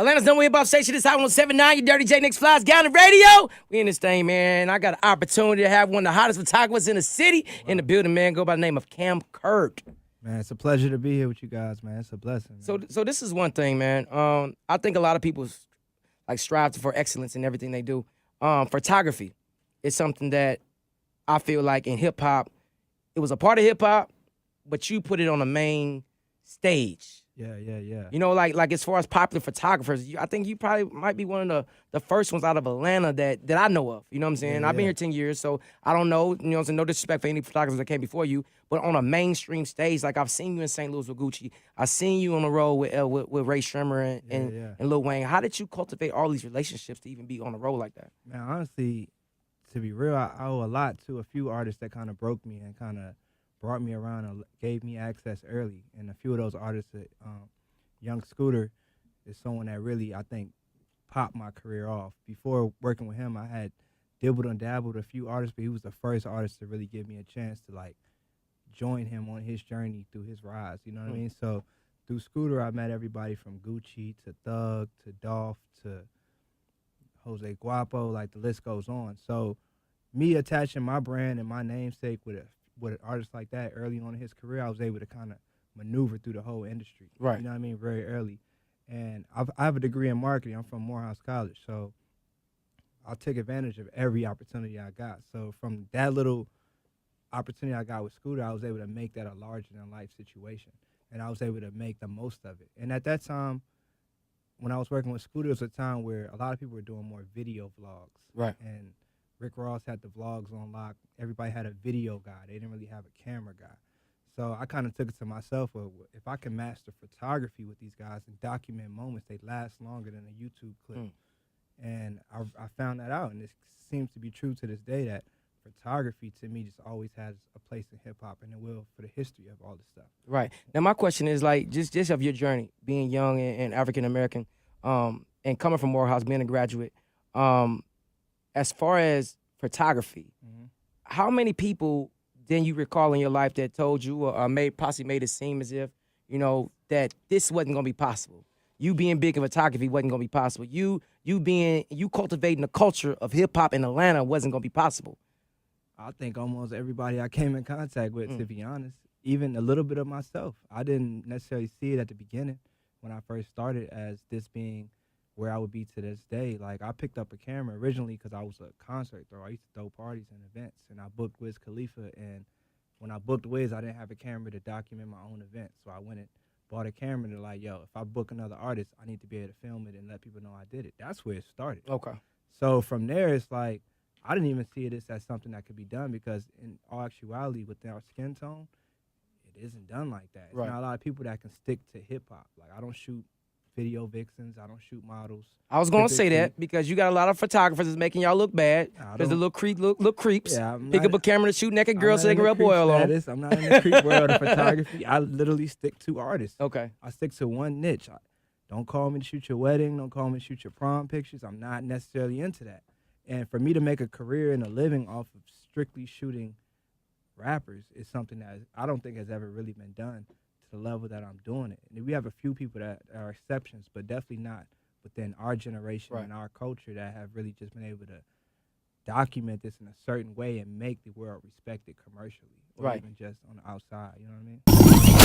Atlanta's number one hip hop station. This Hot 107.9. Your Dirty J Nix Flies down the radio. We in this thing, man. I got an opportunity to have one of the hottest photographers in the city in the building, man. Go by the name of Kirk. Man, it's a pleasure to be here with you guys, man. It's a blessing. Man. So this is one thing, man. I think a lot of people strive for excellence in everything they do. Photography is something that I feel like in hip hop, it was a part of hip hop, but you put it on the main stage. Yeah. You know, like as far as popular photographers, I think you probably might be one of the first ones out of Atlanta that I know of. You know what I'm saying? I've been here 10 years, so I don't know. You know what I'm saying? No disrespect for any photographers that came before you, but on a mainstream stage, like I've seen you in St. Louis with Gucci. I've seen you on the road with Ray Shrimmer and Lil Wayne. How did you cultivate all these relationships to even be on the road like that? Man, honestly, to be real, I owe a lot to a few artists that kind of broke me and kind of brought me around and gave me access early. And a few of those artists, Young Scooter is someone that really, I think, popped my career off. Before working with him, I had dibbled and dabbled a few artists, but he was the first artist to really give me a chance to, join him on his journey through his rise. You know what I mean? So through Scooter, I met everybody from Gucci to Thug to Dolph to Jose Guapo, the list goes on. So me attaching my brand and my namesake with an artist like that early on in his career, I was able to kind of maneuver through the whole industry. Right. You know what I mean? Very early. And I have a degree in marketing. I'm from Morehouse College. So I took advantage of every opportunity I got. So from that little opportunity I got with Scooter, I was able to make that a larger-than-life situation. And I was able to make the most of it. And at that time, when I was working with Scooter, it was a time where a lot of people were doing more video vlogs. Right. And Rick Ross had the vlogs on lock. Everybody had a video guy. They didn't really have a camera guy. So I kind of took it to myself, well, if I can master photography with these guys and document moments, they last longer than a YouTube clip. And I found that out, and it seems to be true to this day that photography, to me, just always has a place in hip-hop, and it will for the history of all this stuff. Right. Now, my question is, just of your journey, being young and African-American, and coming from Morehouse, being a graduate, as far as photography, how many people then you recall in your life that told you or possibly made it seem as if, that this wasn't going to be possible? You being big in photography wasn't going to be possible. You cultivating the culture of hip-hop in Atlanta wasn't going to be possible. I think almost everybody I came in contact with, to be honest, even a little bit of myself. I didn't necessarily see it at the beginning when I first started as this being where I would be to this day. I picked up a camera originally because I was a concert thrower. I used to throw parties and events, and I booked Wiz Khalifa. And when I booked Wiz, I didn't have a camera to document my own event. So I went and bought a camera to if I book another artist, I need to be able to film it and let people know I did it. That's where it started. Okay. So from there, it's I didn't even see it as something that could be done because in all actuality, with our skin tone, it isn't done like that. It's not a lot of people that can stick to hip-hop. I don't shoot video vixens. I don't shoot models. I was going to say that because you got a lot of photographers that's making y'all look bad because the little creeps pick up a camera to shoot naked girls so they can rub oil on them. I'm not in the creep world of photography. I literally stick to artists. Okay. I stick to one niche. Don't call me to shoot your wedding. Don't call me to shoot your prom pictures. I'm not necessarily into that. And for me to make a career and a living off of strictly shooting rappers is something that I don't think has ever really been done to the level that I'm doing it. And we have a few people that are exceptions, but definitely not within our generation and our culture that have really just been able to document this in a certain way and make the world respect it commercially or even just on the outside. You know what I mean?